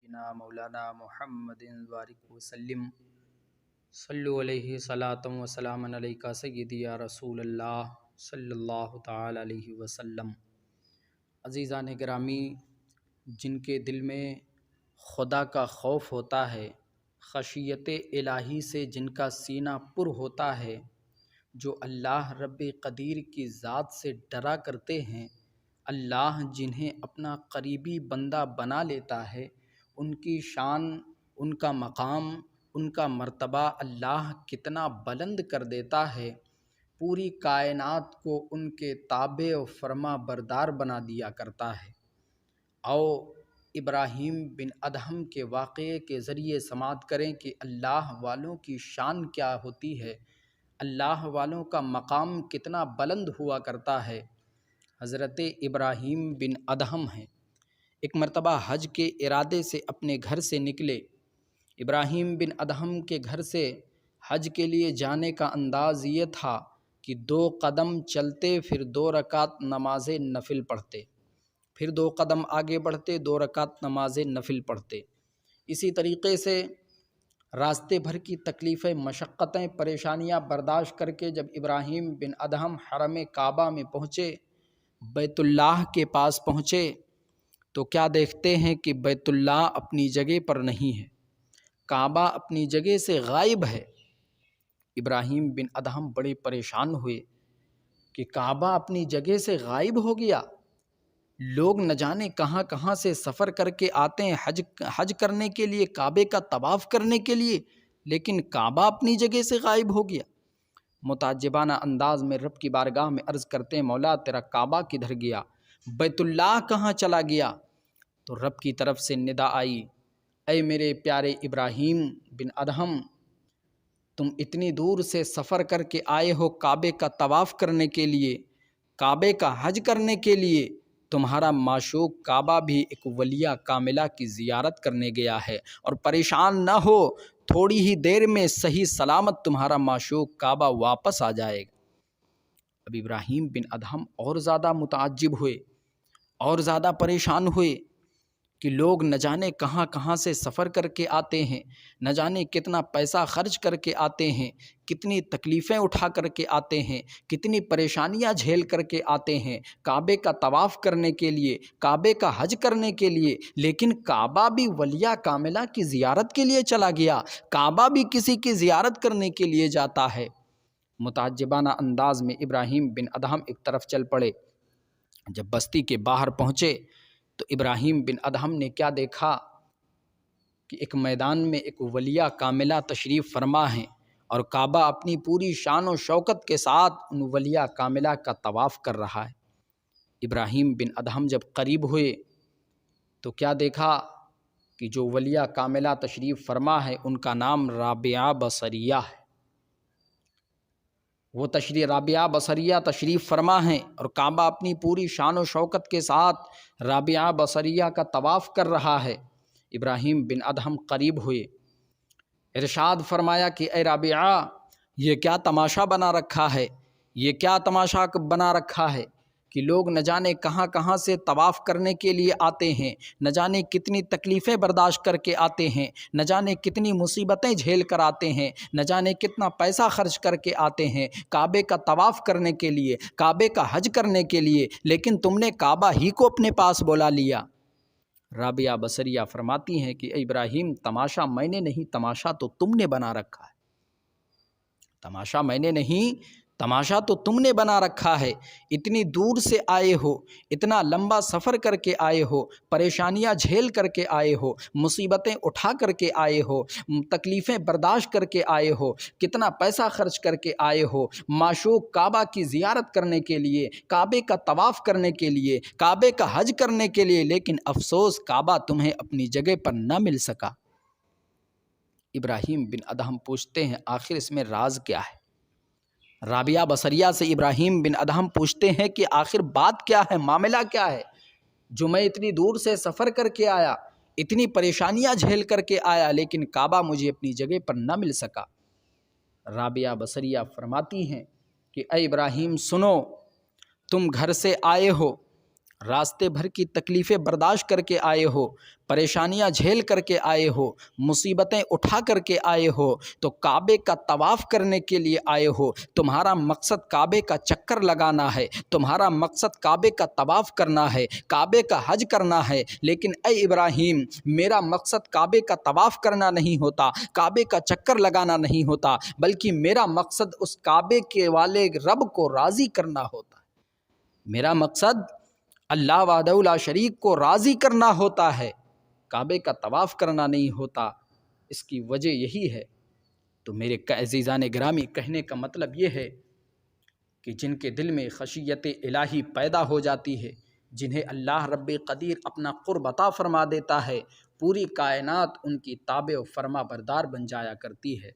सय्यिदिना मौलाना मुहम्मदिन वारिक वसल्लम सल्लु अलैहि सलातम व सलामन अलैका सय्यिदी या रसूल अल्लाह सल्लल्लाहु तआला अलैहि वसल्लम। अज़ीज़ान गिरामी, जिनके दिल में खुदा का खौफ होता है, खशियत इलाही से जिनका सीना पुर होता है, जो अल्लाह रब्बे क़दीर की ज़ात से डरा करते हैं, अल्लाह जिन्हें अपना करीबी बंदा बना लेता है, उनकी शान, उनका मकाम, उनका मर्तबा अल्लाह कितना बुलंद कर देता है। पूरी कायनात को उनके ताबे और फरमा बरदार बना दिया करता है। आओ इब्राहीम बिन अदहम के वाक़े के ज़रिए समाअत करें कि अल्लाह वालों की शान क्या होती है, अल्लाह वालों का मकाम कितना बुलंद हुआ करता है। हज़रत इब्राहीम बिन अदहम हैं। एक मरतबा हज के इरादे से अपने घर से निकले। इब्राहीम बिन अदहम के घर से हज के लिए जाने का अंदाज़ ये था कि 2 कदम चलते, फिर 2 रकात नमाज नफिल पढ़ते, फिर 2 कदम आगे बढ़ते, 2 रकात नमाज नफिल पढ़ते। इसी तरीक़े से रास्ते भर की तकलीफ़ें, मशक्क़तें, परेशानियां बर्दाश्त करके जब इब्राहीम बिन अदहम हरम काबा में पहुँचे, बैतुल्लाह के पास पहुँचे, तो क्या देखते हैं कि बैतुल्लाह अपनी जगह पर नहीं है, काबा अपनी जगह से गायब है। इब्राहीम बिन अदहम बड़े परेशान हुए कि काबा अपनी जगह से गायब हो गया। लोग न जाने कहाँ कहाँ से सफ़र करके आते हैं हज करने के लिए, काबे का तवाफ़ करने के लिए, लेकिन काबा अपनी जगह से गायब हो गया। मुताज्जिबाना अंदाज में रब की बारगाह में अर्ज़ करते हैं, मौला तेरा काबा किधर गया, बैतुल्लाह कहाँ चला गया। तो रब की तरफ से निदा आई, ऐ मेरे प्यारे इब्राहीम बिन अदहम, तुम इतनी दूर से सफ़र करके आए हो काबे का तवाफ़ करने के लिए, काबे का हज करने के लिए। तुम्हारा माशूक काबा भी एक वलिया कामिला की ज़ियारत करने गया है, और परेशान न हो, थोड़ी ही देर में सही सलामत तुम्हारा माशूक काबा वापस आ जाएगा। अब इब्राहीम बिन अदहम और ज़्यादा मुताज्जिब हुए, और ज़्यादा परेशान हुए कि लोग न जाने कहाँ कहाँ से सफ़र करके आते हैं, न जाने कितना पैसा खर्च करके आते हैं, कितनी तकलीफ़ें उठा करके आते हैं, कितनी परेशानियां झेल करके आते हैं काबे का तवाफ़ करने के लिए, काबे का हज करने के लिए। लेकिन काबा भी वलिया कामिला की ज़ियारत के लिए चला गया, काबा भी किसी की ज़ियारत करने के लिए जाता है। मुताज्जिबाना अंदाज में इब्राहीम बिन अदहम एक तरफ चल पड़े। जब बस्ती के बाहर पहुँचे तो इब्राहीम बिन अदहम ने क्या देखा कि एक मैदान में एक वलिया कामिला तशरीफ़ फरमा है, और काबा अपनी पूरी शान और शौकत के साथ उन वलिया कामिला का तवाफ़ कर रहा है। इब्राहीम बिन अदहम जब करीब हुए तो क्या देखा कि जो वलिया कामिला तशरीफ़ फरमा है उनका नाम राबिया बसरिया है। वो राबिया बसरिया तशरीफ़ फरमा हैं, और काबा अपनी पूरी शान व शौकत के साथ राबिया बसरिया का तवाफ़ कर रहा है। इब्राहीम बिन अदहम करीब हुए, इरशाद फरमाया कि ए राबिया, ये क्या तमाशा बना रखा है, ये क्या तमाशा बना रखा है कि लोग न जाने कहाँ कहाँ से तवाफ़ करने के लिए आते हैं, न जाने कितनी तकलीफ़ें बर्दाश्त करके आते हैं, न जाने कितनी मुसीबतें झेल कर आते हैं, न जाने कितना पैसा खर्च करके आते हैं काबे का तवाफ़ करने के लिए, काबे का हज करने के लिए, लेकिन तुमने काबा ही को अपने पास बुला लिया। राबिया बसरिया फरमाती हैं कि इब्राहीम, तमाशा मैंने नहीं, तमाशा तो तुमने बना रखा है, तमाशा मैंने नहीं, तमाशा तो तुमने बना रखा है। इतनी दूर से आए हो, इतना लंबा सफ़र करके आए हो, परेशानियां झेल करके आए हो, मुसीबतें उठा करके आए हो, तकलीफ़ें बर्दाश्त करके आए हो, कितना पैसा खर्च करके आए हो माशूक काबा की ज़ियारत करने के लिए, काबे का तवाफ़ करने के लिए, काबे का हज करने के लिए, लेकिन अफसोस काबा तुम्हें अपनी जगह पर न मिल सका। इब्राहीम बिन अदहम पूछते हैं, आखिर इसमें राज क्या है। राबिया बसरिया से इब्राहीम बिन अदहम पूछते हैं कि आखिर बात क्या है, मामला क्या है, जो मैं इतनी दूर से सफ़र करके आया, इतनी परेशानियां झेल करके आया, लेकिन काबा मुझे अपनी जगह पर न मिल सका। राबिया बसरिया फरमाती हैं कि ऐ इब्राहीम सुनो, तुम घर से आए हो, रास्ते भर की तकलीफ़ें बर्दाश्त करके आए हो, परेशानियां झेल करके आए हो, मुसीबतें उठा करके आए हो, तो काबे का तवाफ़ करने के लिए आए हो। तुम्हारा मकसद काबे का चक्कर लगाना है, तुम्हारा मकसद काबे का तवाफ़ करना है, काबे का हज करना है। लेकिन ऐ इब्राहीम, मेरा मकसद काबे का तवाफ़ करना नहीं होता, काबे का चक्कर लगाना नहीं होता, बल्कि मेरा मकसद उस काबे के वाले रब को राज़ी करना होता है। मेरा मकसद अल्लाह वहदहू ला शरीक को राज़ी करना होता है, काबे का तवाफ़ करना नहीं होता। इसकी वजह यही है। तो मेरे अज़ीज़ान गिरामी, कहने का मतलब ये है कि जिनके दिल में खशियत इलाही पैदा हो जाती है, जिन्हें अल्लाह रब्बे क़दीर अपना क़ुर्ब अता फ़रमा देता है, पूरी कायनात उनकी ताबे व फरमा बरदार बन जाया करती है।